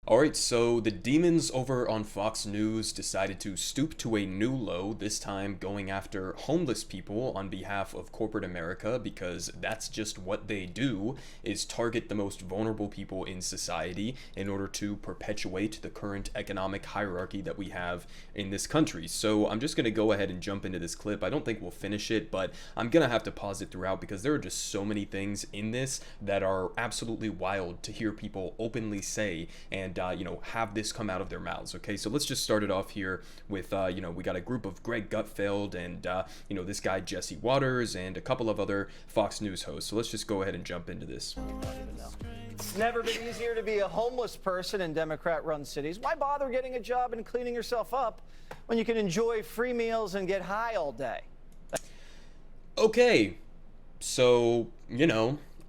All right, so the demons over on Fox News decided to stoop to a new low, this time going after homeless people on behalf of corporate America, because that's just what they do, is target the most vulnerable people in society in order to perpetuate the current economic hierarchy that we have in this country. So I'm just going to go ahead and jump into this clip. I don't think we'll finish it, but I'm going to have to pause it throughout because there are just so many things in this that are absolutely wild to hear people openly say and have this come out of their mouths. Okay, so let's just start it off here with we got a group of Greg Gutfeld and this guy Jesse Waters and a couple of other Fox News hosts. So let's just go ahead and jump into this. It's never been easier to be a homeless person in Democrat-run cities. Why bother getting a job and cleaning yourself up when you can enjoy free meals and get high all day? Okay, so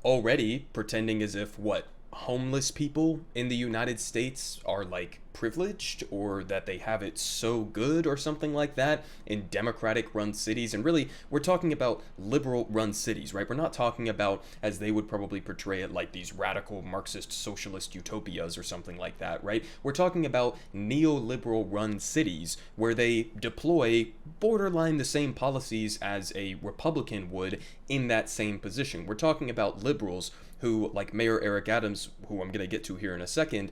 already pretending as if homeless people in the United States are like privileged or that they have it so good or something like that in Democratic run cities. And really, we're talking about liberal run cities, right? We're not talking about, as they would probably portray it, like these radical Marxist socialist utopias or something like that, right? We're talking about neoliberal run cities where they deploy borderline the same policies as a Republican would in that same position. We're talking about liberals who, like Mayor Eric Adams, who I'm going to get to here in a second,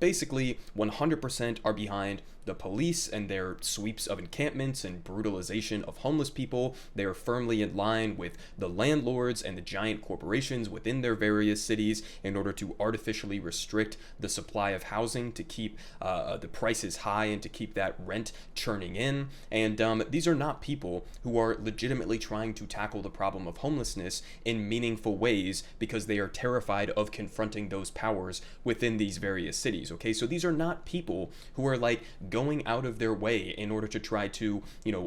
basically 100% are behind the police and their sweeps of encampments and brutalization of homeless people. They are firmly in line with the landlords and the giant corporations within their various cities in order to artificially restrict the supply of housing to keep the prices high and to keep that rent churning in. And these are not people who are legitimately trying to tackle the problem of homelessness in meaningful ways because they are terrified of confronting those powers within these various cities. Okay, so these are not people who are like going out of their way in order to try to,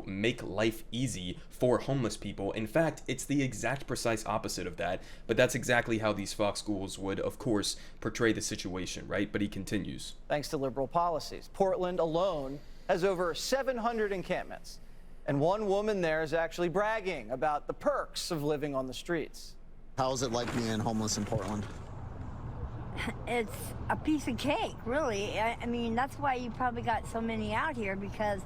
make life easy for homeless people. In fact, it's the exact precise opposite of that, but that's exactly how these Fox schools would, of course, portray the situation, right? But he continues. Thanks to liberal policies, Portland alone has over 700 encampments. And one woman there is actually bragging about the perks of living on the streets. How is it like being homeless in Portland? It's a piece of cake, really. I mean, that's why you probably got so many out here, because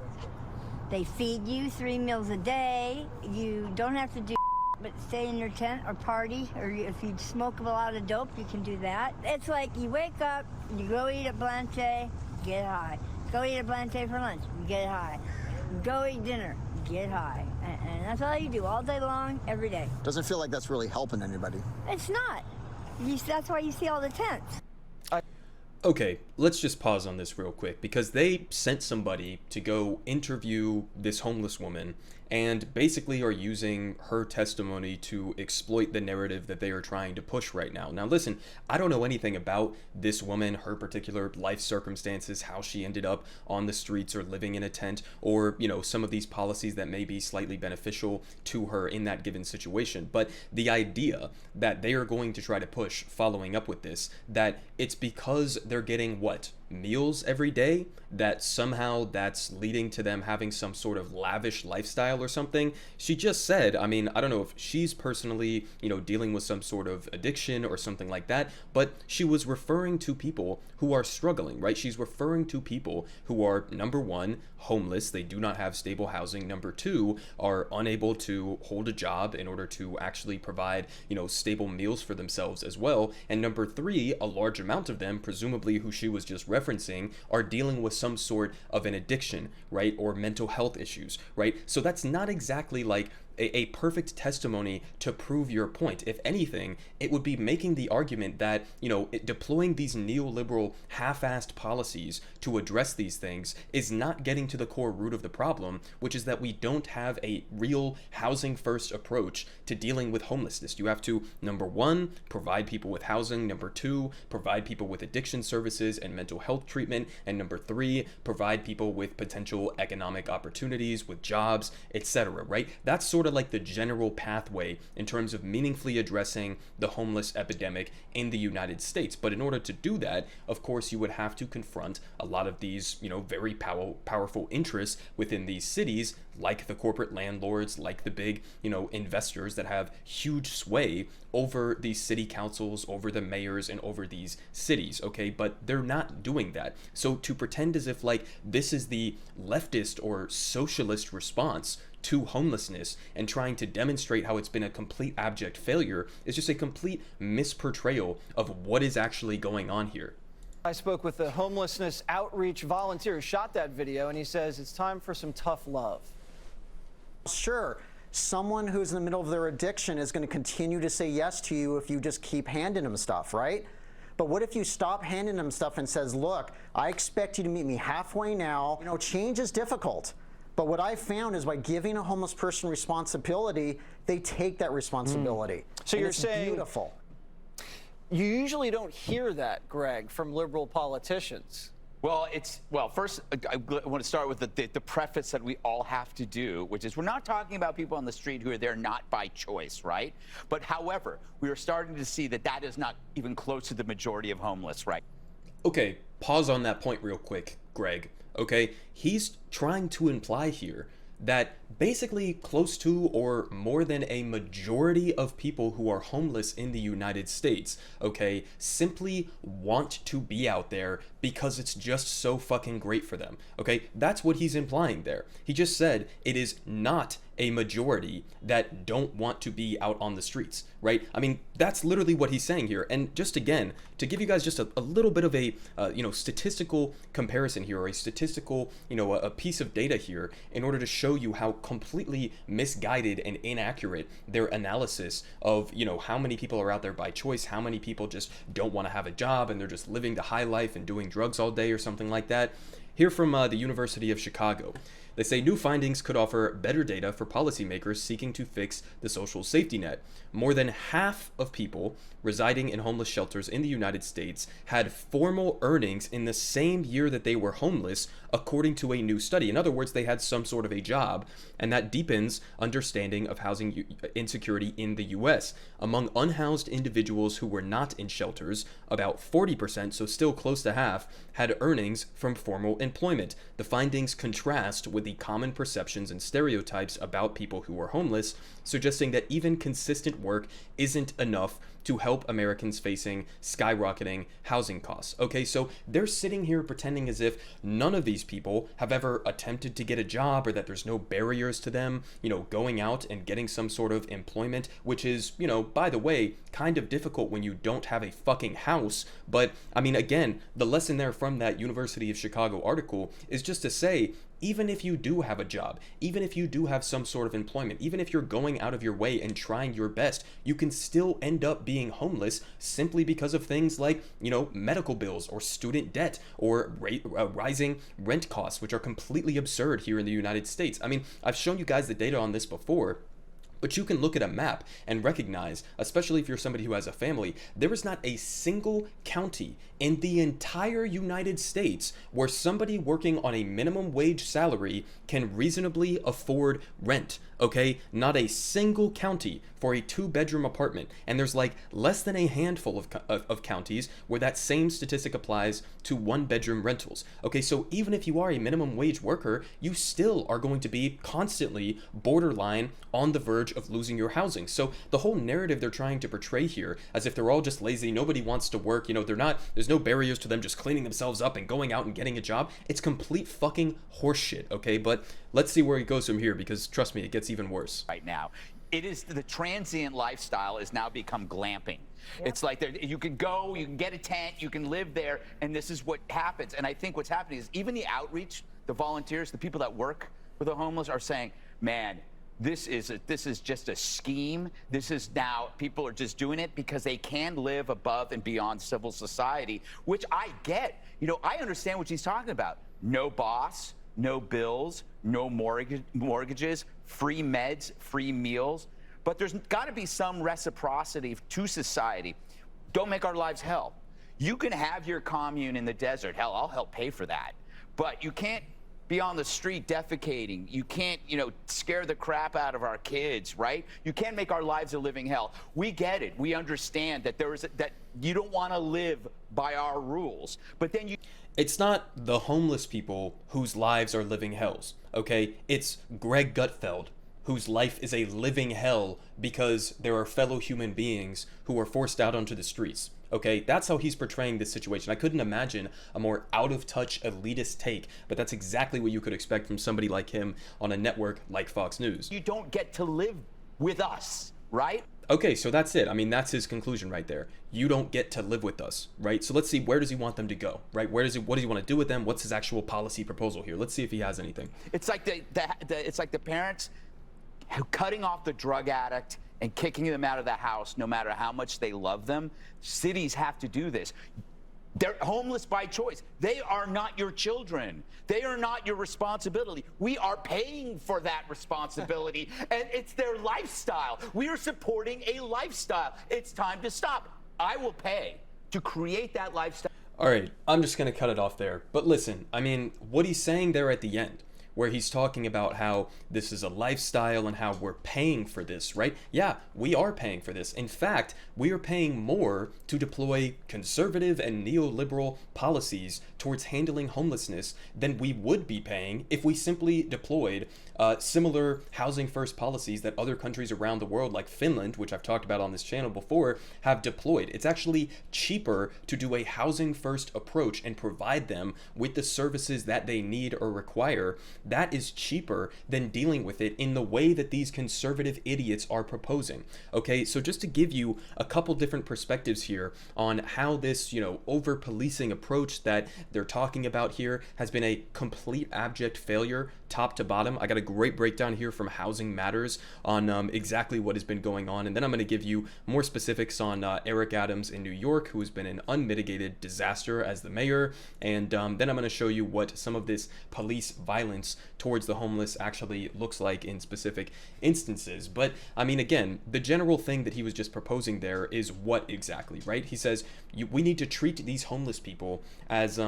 they feed you 3 meals a day. You don't have to do but stay in your tent or party, or if you smoke a lot of dope, you can do that. It's like you wake up, you go eat at Blanche, get high. Go eat at Blanche for lunch, get high. Go eat dinner, get high. And that's all you do all day long, every day. Doesn't feel like that's really helping anybody. It's not. That's why you see all the tents. Okay, let's just pause on this real quick because they sent somebody to go interview this homeless woman and basically are using her testimony to exploit the narrative that they are trying to push right now. Now listen, I don't know anything about this woman, her particular life circumstances, how she ended up on the streets or living in a tent, or some of these policies that may be slightly beneficial to her in that given situation. But the idea that they are going to try to push following up with this, that it's because they're getting meals every day, that somehow that's leading to them having some sort of lavish lifestyle or something. She just said, I mean, I don't know if she's personally, dealing with some sort of addiction or something like that, but she was referring to people who are struggling, right? She's referring to people who are, number one, homeless. They do not have stable housing. Number two, are unable to hold a job in order to actually provide, stable meals for themselves as well. And number three, a large amount of them, presumably who she was just referencing, are dealing with some sort of an addiction, right? Or mental health issues, right? So that's not exactly like a perfect testimony to prove your point. If anything, it would be making the argument that, deploying these neoliberal half-assed policies to address these things is not getting to the core root of the problem, which is that we don't have a real housing-first approach to dealing with homelessness. You have to, number one, provide people with housing. Number two, provide people with addiction services and mental health treatment. And number three, provide people with potential economic opportunities, with jobs, etc., right? That's sort sort of like the general pathway in terms of meaningfully addressing the homeless epidemic in the United States. But in order to do that, of course, you would have to confront a lot of these, very powerful interests within these cities, like the corporate landlords, like the big, investors that have huge sway over these city councils, over the mayors, and over these cities, okay? But they're not doing that. So to pretend as if like this is the leftist or socialist response to homelessness and trying to demonstrate how it's been a complete abject failure is just a complete misportrayal of what is actually going on here. I spoke with the homelessness outreach volunteer who shot that video, and he says it's time for some tough love. Sure, someone who's in the middle of their addiction is going to continue to say yes to you if you just keep handing them stuff, right? But what if you stop handing them stuff and says, look, I expect you to meet me halfway now. Change is difficult. But what I found is by giving a homeless person responsibility, they take that responsibility. So you're it's saying beautiful. You usually don't hear that, Greg, from liberal politicians. Well, first, I want to start with the preface that we all have to do, which is we're not talking about people on the street who are there not by choice, right? But however, we are starting to see that is not even close to the majority of homeless, right? Okay, pause on that point real quick, Greg. Okay, he's trying to imply here that basically close to or more than a majority of people who are homeless in the United States, okay, simply want to be out there because it's just so fucking great for them, okay? That's what he's implying there. He just said it is not a majority that don't want to be out on the streets, right? I mean, that's literally what he's saying here. And just again, to give you guys just a little bit of a, statistical comparison here, or a statistical, a piece of data here in order to show you how completely misguided and inaccurate their analysis of, how many people are out there by choice, how many people just don't want to have a job and they're just living the high life and doing drugs all day or something like that. Here from the University of Chicago. They say new findings could offer better data for policymakers seeking to fix the social safety net. More than half of people residing in homeless shelters in the United States had formal earnings in the same year that they were homeless, according to a new study. In other words, they had some sort of a job, and that deepens understanding of housing insecurity in the U.S. Among unhoused individuals who were not in shelters, about 40%, so still close to half, had earnings from formal employment. The findings contrast with the common perceptions and stereotypes about people who are homeless, suggesting that even consistent work isn't enough to help Americans facing skyrocketing housing costs. Okay, so they're sitting here pretending as if none of these people have ever attempted to get a job, or that there's no barriers to them, going out and getting some sort of employment, which is, by the way, kind of difficult when you don't have a fucking house. But I mean, again, the lesson there from that University of Chicago article is just to say, even if you do have a job, even if you do have some sort of employment, even if you're going out of your way and trying your best, you can still end up being homeless simply because of things like, medical bills or student debt or rising rent costs, which are completely absurd here in the United States. I mean, I've shown you guys the data on this before. But you can look at a map and recognize, especially if you're somebody who has a family, there is not a single county in the entire United States where somebody working on a minimum wage salary can reasonably afford rent, okay? Not a single county for a 2-bedroom apartment. And there's like less than a handful of counties where that same statistic applies to 1-bedroom rentals. Okay, so even if you are a minimum wage worker, you still are going to be constantly borderline on the verge of losing your housing. So the whole narrative they're trying to portray here, as if they're all just lazy, nobody wants to work, there's no barriers to them just cleaning themselves up and going out and getting a job. It's complete fucking horseshit, okay? But let's see where it goes from here, because trust me, it gets even worse. Right now, it is the transient lifestyle has now become glamping. Yep. It's like you can go, you can get a tent, you can live there, and this is what happens. And I think what's happening is even the outreach, the volunteers, the people that work with the homeless are saying, man, this is just a scheme. This is now, people are just doing it because they can live above and beyond civil society, which I get. I understand what she's talking about. No boss, no bills, no mortgages, free meds, free meals. But there's got to be some reciprocity to society. Don't make our lives hell. You can have your commune in the desert. Hell, I'll help pay for that. But you can't be on the street defecating. You can't, scare the crap out of our kids, right? You can't make our lives a living hell. We get it. We understand that that you don't want to live by our rules. But then you... It's not the homeless people whose lives are living hells, okay? It's Greg Gutfeld, whose life is a living hell because there are fellow human beings who are forced out onto the streets. Okay, that's how he's portraying this situation. I couldn't imagine a more out-of-touch elitist take, but that's exactly what you could expect from somebody like him on a network like Fox News. You don't get to live with us, right? Okay, so that's it. I mean, that's his conclusion right there. You don't get to live with us, right? So let's see, where does he want them to go, right? What does he want to do with them? What's his actual policy proposal here? Let's see if he has anything. It's like it's like the parents cutting off the drug addict and kicking them out of the house no matter how much they love them. Cities have to do this. They're homeless by choice. They are not your children. They are not your responsibility. We are paying for that responsibility, and it's their lifestyle. We are supporting a lifestyle. It's time to stop. I will pay to create that lifestyle. All right, I'm just going to cut it off there. But listen, I mean, what he's saying there at the end, where he's talking about how this is a lifestyle and how we're paying for this, right? Yeah, we are paying for this. In fact, we are paying more to deploy conservative and neoliberal policies towards handling homelessness than we would be paying if we simply deployed similar housing first policies that other countries around the world, like Finland, which I've talked about on this channel before, have deployed. It's actually cheaper to do a housing first approach and provide them with the services that they need or require. That is cheaper than dealing with it in the way that these conservative idiots are proposing. Okay, so just to give you a couple different perspectives here on how this, over policing approach that they're talking about here has been a complete abject failure, top to bottom. I got a great breakdown here from Housing Matters on exactly what has been going on, and then I'm going to give you more specifics on Eric Adams in New York, who has been an unmitigated disaster as the mayor, and then I'm going to show you what some of this police violence towards the homeless actually looks like in specific instances. But I mean, again, the general thing that he was just proposing there is what exactly, right? He says we need to treat these homeless people as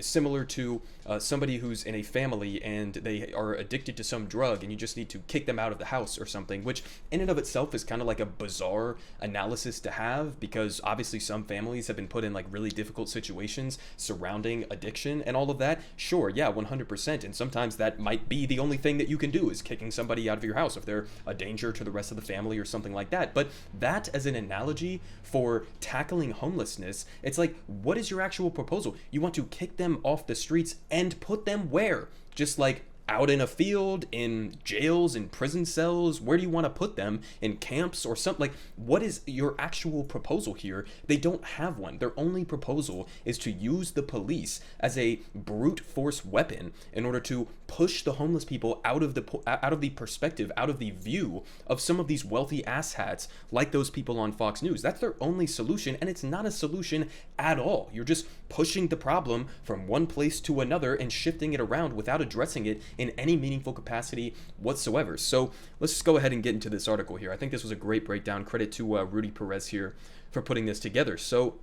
similar to somebody who's in a family and they are addicted to some drug and you just need to kick them out of the house or something, which in and of itself is kind of like a bizarre analysis to have, because obviously some families have been put in like really difficult situations surrounding addiction and all of that. Sure, yeah, 100%, and sometimes that might be the only thing that you can do is kicking somebody out of your house if they're a danger to the rest of the family or something like that. But that as an analogy for tackling homelessness, it's like, what is your actual proposal? You want to kick them off the streets and put them where? Just like out in a field, in jails, in prison cells? Where do you want to put them? In camps or something? Like, what is your actual proposal here? They don't have one. Their only proposal is to use the police as a brute force weapon in order to push the homeless people out of the perspective, out of the view of some of these wealthy asshats like those people on Fox News. That's their only solution, and it's not a solution at all. You're just pushing the problem from one place to another and shifting it around without addressing it in any meaningful capacity whatsoever. So let's just go ahead and get into this article here. I think this was a great breakdown. Credit to Rudy Perez here for putting this together. So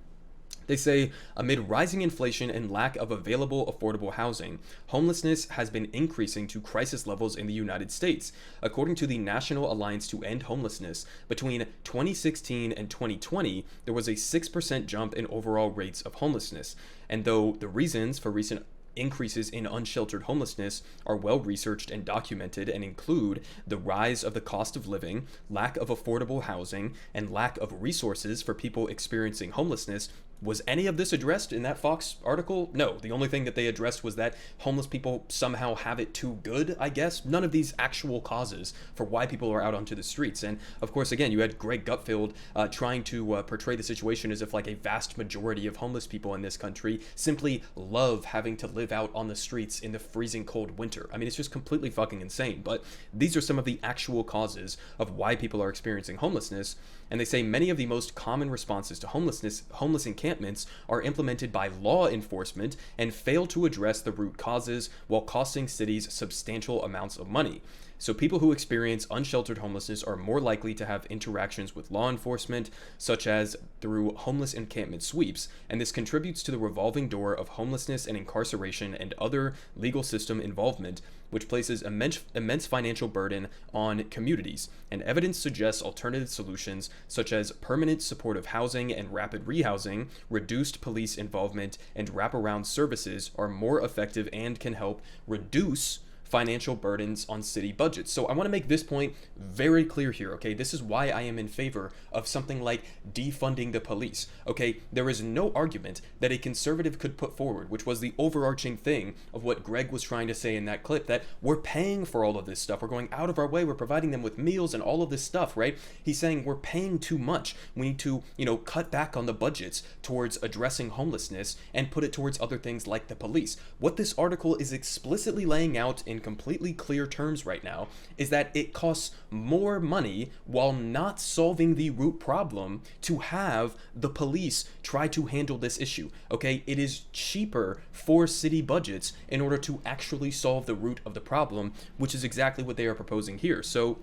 they say, amid rising inflation and lack of available affordable housing, homelessness has been increasing to crisis levels in the United States. According to the National Alliance to End Homelessness, between 2016 and 2020, there was a 6% jump in overall rates of homelessness. And though the reasons for recent increases in unsheltered homelessness are well researched and documented and include the rise of the cost of living, lack of affordable housing, and lack of resources for people experiencing homelessness. Was any of this addressed in that Fox article? No. The only thing that they addressed was that homeless people somehow have it too good, I guess. None of these actual causes for why people are out onto the streets. And of course, again, you had Greg Gutfeld trying to portray the situation as if like a vast majority of homeless people in this country simply love having to live out on the streets in the freezing cold winter. I mean, it's just completely fucking insane. But these are some of the actual causes of why people are experiencing homelessness. And they say many of the most common responses to homeless encampments are implemented by law enforcement and fail to address the root causes while costing cities substantial amounts of money. So people who experience unsheltered homelessness are more likely to have interactions with law enforcement, such as through homeless encampment sweeps, and this contributes to the revolving door of homelessness and incarceration and other legal system involvement, which places immense financial burden on communities. And evidence suggests alternative solutions such as permanent supportive housing and rapid rehousing, reduced police involvement, and wraparound services are more effective and can help reduce financial burdens on city budgets. So I want to make this point very clear here, okay? This is why I am in favor of something like defunding the police, okay? There is no argument that a conservative could put forward, which was the overarching thing of what Greg was trying to say in that clip, that we're paying for all of this stuff. We're going out of our way. We're providing them with meals and all of this stuff, right? He's saying we're paying too much. We need to, cut back on the budgets towards addressing homelessness and put it towards other things like the police. What this article is explicitly laying out in completely clear terms right now is that it costs more money while not solving the root problem to have the police try to handle this issue. Okay, it is cheaper for city budgets in order to actually solve the root of the problem, which is exactly what they are proposing here. So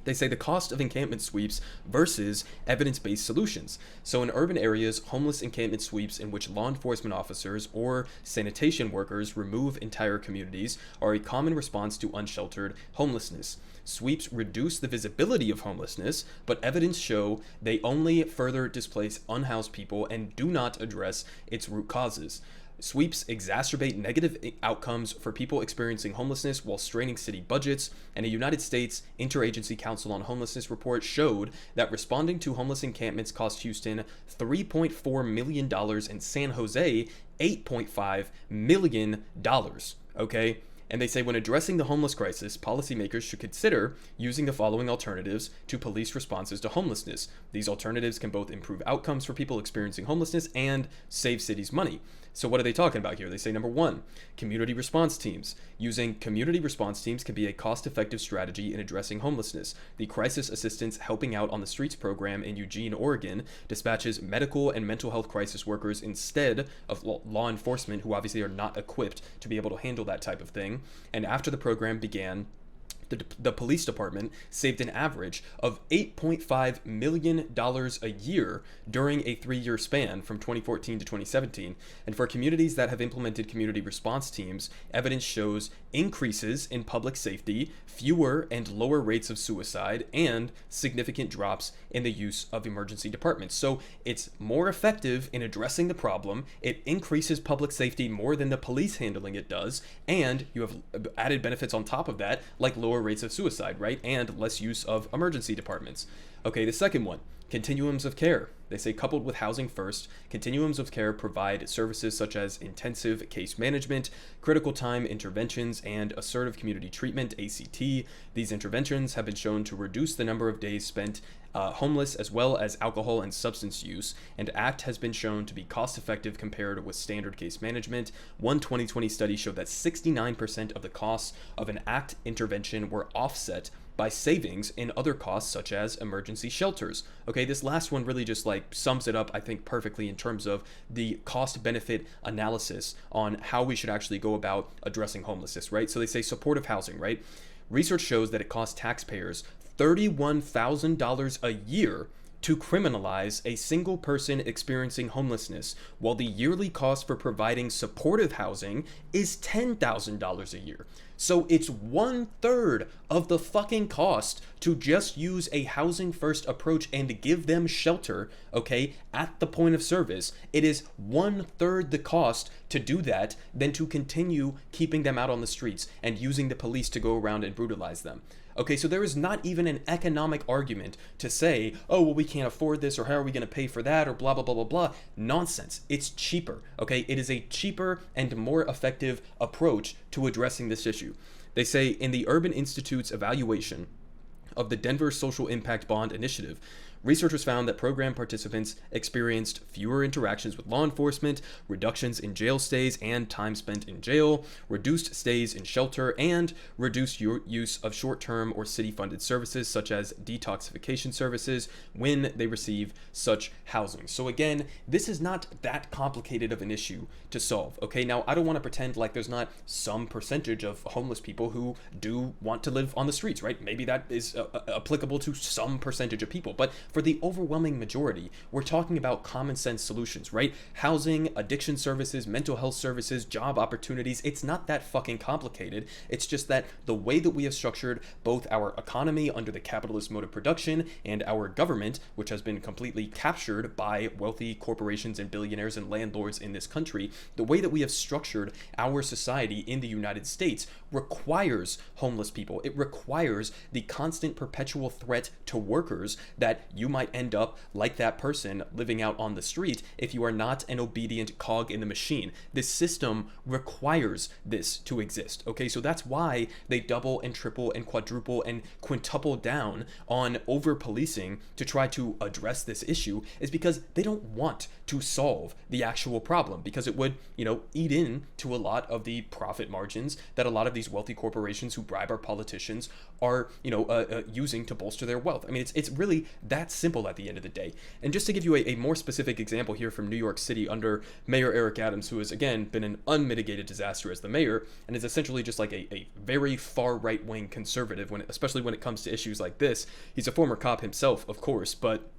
they say the cost of encampment sweeps versus evidence-based solutions. So in urban areas, homeless encampment sweeps in which law enforcement officers or sanitation workers remove entire communities are a common response to unsheltered homelessness. Sweeps reduce the visibility of homelessness, but evidence show they only further displace unhoused people and do not address its root causes. Sweeps exacerbate negative outcomes for people experiencing homelessness while straining city budgets, and a United States Interagency Council on Homelessness report showed that responding to homeless encampments cost Houston $3.4 million and San Jose $8.5 million. Okay? And they say when addressing the homeless crisis, policymakers should consider using the following alternatives to police responses to homelessness. These alternatives can both improve outcomes for people experiencing homelessness and save cities money. So what are they talking about here? They say, number one, community response teams. Using community response teams can be a cost-effective strategy in addressing homelessness. The Crisis Assistance Helping Out on the Streets program in Eugene, Oregon, dispatches medical and mental health crisis workers instead of law enforcement, who obviously are not equipped to be able to handle that type of thing. And after the program began, the police department saved an average of $8.5 million a year during a 3-year span from 2014 to 2017. And for communities that have implemented community response teams, evidence shows increases in public safety, fewer and lower rates of suicide, and significant drops in the use of emergency departments. So it's more effective in addressing the problem. It increases public safety more than the police handling it does. And you have added benefits on top of that, like lower rates of suicide, right? And less use of emergency departments. Okay, the second one, continuums of care. They say coupled with housing first, continuums of care provide services such as intensive case management, critical time interventions, and assertive community treatment, ACT. These interventions have been shown to reduce the number of days spent homeless as well as alcohol and substance use, and ACT has been shown to be cost-effective compared with standard case management. One 2020 study showed that 69% of the costs of an ACT intervention were offset by savings in other costs such as emergency shelters. Okay, this last one really just sums it up, I think, perfectly in terms of the cost-benefit analysis on how we should actually go about addressing homelessness, right? So they say supportive housing, right? Research shows that it costs taxpayers $31,000 a year to criminalize a single person experiencing homelessness, while the yearly cost for providing supportive housing is $10,000 a year. So it's 1/3 of the fucking cost to just use a housing first approach and give them shelter, okay, at the point of service. It is 1/3 the cost to do that than to continue keeping them out on the streets and using the police to go around and brutalize them. Okay, so there is not even an economic argument to say, oh, well, we can't afford this, or how are we going to pay for that, or blah, blah, blah, blah, blah. Nonsense. It's cheaper, okay? It is a cheaper and more effective approach to addressing this issue. They say in the Urban Institute's evaluation of the Denver Social Impact Bond Initiative, researchers found that program participants experienced fewer interactions with law enforcement, reductions in jail stays and time spent in jail, reduced stays in shelter, and reduced use of short-term or city-funded services such as detoxification services when they receive such housing. So again, this is not that complicated of an issue to solve. Okay, now I don't want to pretend like there's not some percentage of homeless people who do want to live on the streets, right? Maybe that is applicable to some percentage of people, but for the overwhelming majority, we're talking about common sense solutions, right? Housing, addiction services, mental health services, job opportunities. It's not that fucking complicated. It's just that the way that we have structured both our economy under the capitalist mode of production and our government, which has been completely captured by wealthy corporations and billionaires and landlords in this country, the way that we have structured our society in the United States requires homeless people. It requires the constant perpetual threat to workers that you might end up like that person living out on the street if you are not an obedient cog in the machine. This system requires this to exist. Okay, so that's why they double and triple and quadruple and quintuple down on over policing to try to address this issue, is because they don't want to solve the actual problem, because it would, eat into a lot of the profit margins that a lot of these wealthy corporations who bribe our politicians are, using to bolster their wealth. I mean, it's really that simple at the end of the day. And just to give you a more specific example here from New York City under Mayor Eric Adams, who has again been an unmitigated disaster as the mayor and is essentially just like a very far right-wing conservative, especially when it comes to issues like this. He's a former cop himself, of course, but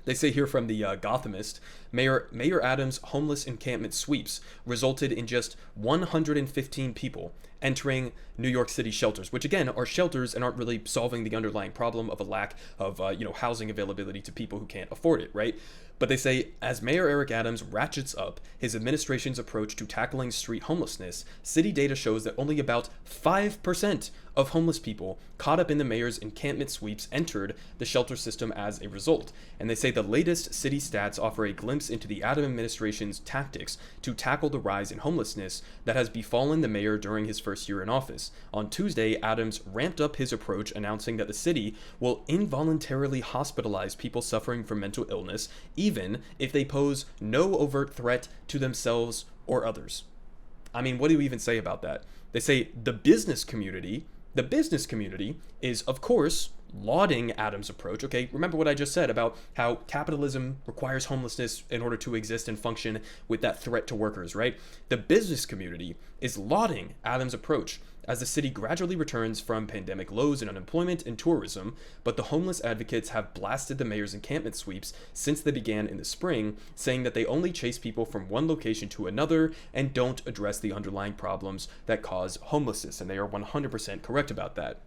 they say here from the Gothamist, Mayor Adams' homeless encampment sweeps resulted in just 115 people entering New York City shelters, which again are shelters and aren't really solving the underlying problem of a lack of housing availability to people who can't afford it, right? But they say, as Mayor Eric Adams ratchets up his administration's approach to tackling street homelessness, city data shows that only about 5% of homeless people caught up in the mayor's encampment sweeps entered the shelter system as a result. And they say the latest city stats offer a glimpse into the Adams administration's tactics to tackle the rise in homelessness that has befallen the mayor during his first year in office. On Tuesday, Adams ramped up his approach, announcing that the city will involuntarily hospitalize people suffering from mental illness, even if they pose no overt threat to themselves or others. I mean, what do you even say about that? They say the business community is, of course, lauding Adams' approach. Okay, remember what I just said about how capitalism requires homelessness in order to exist and function with that threat to workers, right? The business community is lauding Adams' approach as the city gradually returns from pandemic lows in unemployment and tourism, but the homeless advocates have blasted the mayor's encampment sweeps since they began in the spring, saying that they only chase people from one location to another and don't address the underlying problems that cause homelessness, and they are 100% correct about that.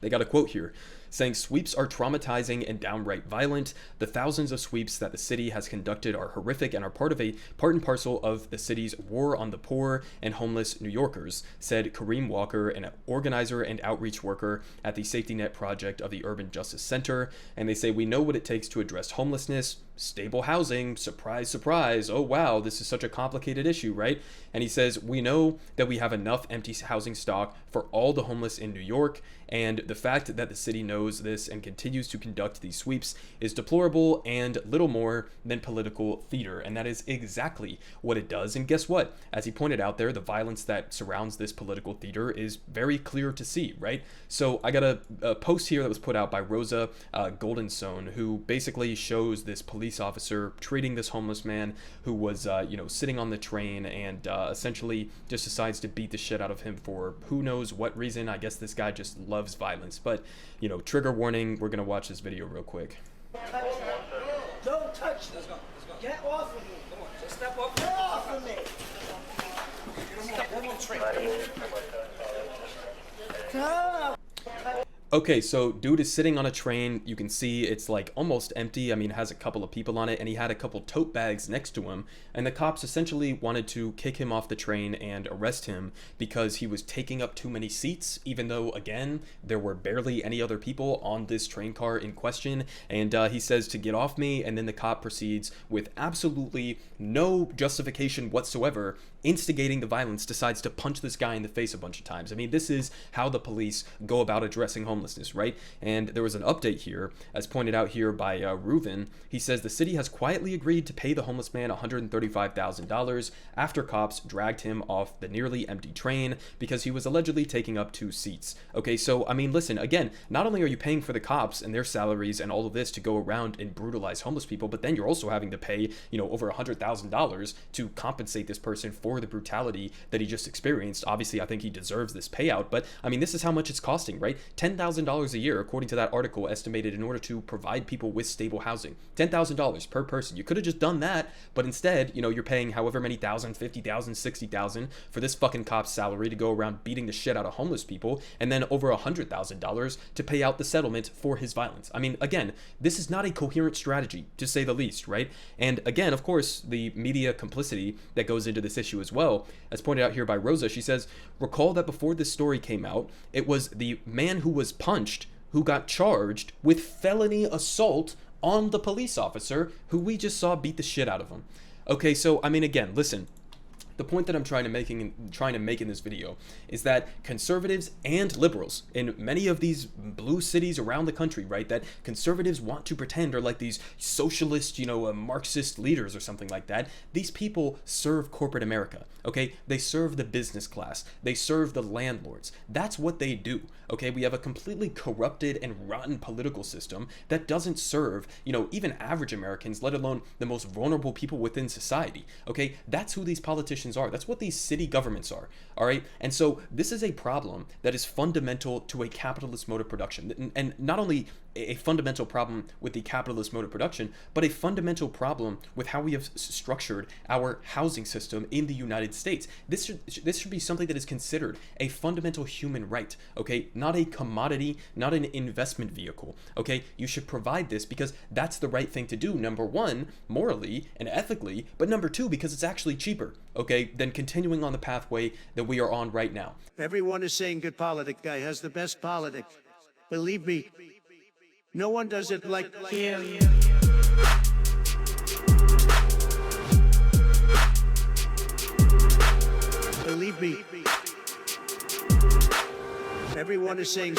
They got a quote here saying, "Sweeps are traumatizing and downright violent. The thousands of sweeps that the city has conducted are horrific and are part and parcel of the city's war on the poor and homeless New Yorkers," said Kareem Walker, an organizer and outreach worker at the Safety Net Project of the Urban Justice Center. And they say, "We know what it takes to address homelessness. Stable housing, surprise, surprise. Oh, wow, this is such a complicated issue, right?" And he says, "We know that we have enough empty housing stock for all the homeless in New York, and the fact that the city knows this and continues to conduct these sweeps is deplorable and little more than political theater." And that is exactly what it does. And guess what? As he pointed out there, the violence that surrounds this political theater is very clear to see, right? So I got a post here that was put out by Rosa Goldenstone, who basically shows this police officer treating this homeless man who was, sitting on the train and essentially just decides to beat the shit out of him for who knows what reason. I guess this guy just loves violence. But, trigger warning, we're going to watch this video real quick. Don't touch me. Let's go. Get off of me. Come on, just step up. Get off of me. Come. Okay, so dude is sitting on a train. You can see it's like almost empty. I mean, it has a couple of people on it, and he had a couple tote bags next to him. And the cops essentially wanted to kick him off the train and arrest him because he was taking up too many seats, even though, again, there were barely any other people on this train car in question. And he says to get off me, and then the cop proceeds with absolutely no justification whatsoever, instigating the violence, decides to punch this guy in the face a bunch of times. I mean, this is how the police go about addressing homelessness. homelessness, right? And there was an update here, as pointed out here by Reuven. He says the city has quietly agreed to pay the homeless man $135,000 after cops dragged him off the nearly empty train because he was allegedly taking up 2 seats. Okay, so I mean, listen, again, not only are you paying for the cops and their salaries and all of this to go around and brutalize homeless people, but then you're also having to pay, you know, over $100,000 to compensate this person for the brutality that he just experienced. Obviously, I think he deserves this payout, but I mean, this is how much it's costing, right? $10,000 a year, according to that article, estimated in order to provide people with stable housing. $10,000 per person. You could have just done that, but instead, you know, you're paying however many thousand, 50,000, 60,000 for this fucking cop's salary to go around beating the shit out of homeless people, and then over $100,000 to pay out the settlement for his violence. I mean, again, this is not a coherent strategy, to say the least, right? And again, of course, the media complicity that goes into this issue as well, as pointed out here by Rosa. She says, recall that before this story came out, it was the man who was punched who got charged with felony assault on the police officer who we just saw beat the shit out of him. Okay, so I mean, again, listen, the point that I'm trying to make in this video is that conservatives and liberals in many of these blue cities around the country, right, that conservatives want to pretend are like these socialist, you know, Marxist leaders or something like that. These people serve corporate America, okay? They serve the business class. They serve the landlords. That's what they do, okay? We have a completely corrupted and rotten political system that doesn't serve, you know, even average Americans, let alone the most vulnerable people within society, okay? That's who these politicians are. That's what these city governments are, all right? And so this is a problem that is fundamental to a capitalist mode of production. And not only a fundamental problem with the capitalist mode of production, but a fundamental problem with how we have structured our housing system in the United States. This should be something that is considered a fundamental human right, okay? Not a commodity, not an investment vehicle, okay? You should provide this because that's the right thing to do, number one, morally and ethically, but number two, because it's actually cheaper, okay, than continuing on the pathway that we are on right now. Everyone is saying good Politic guy has the best Politic. Believe me, no one does it like him. Believe me, everyone is saying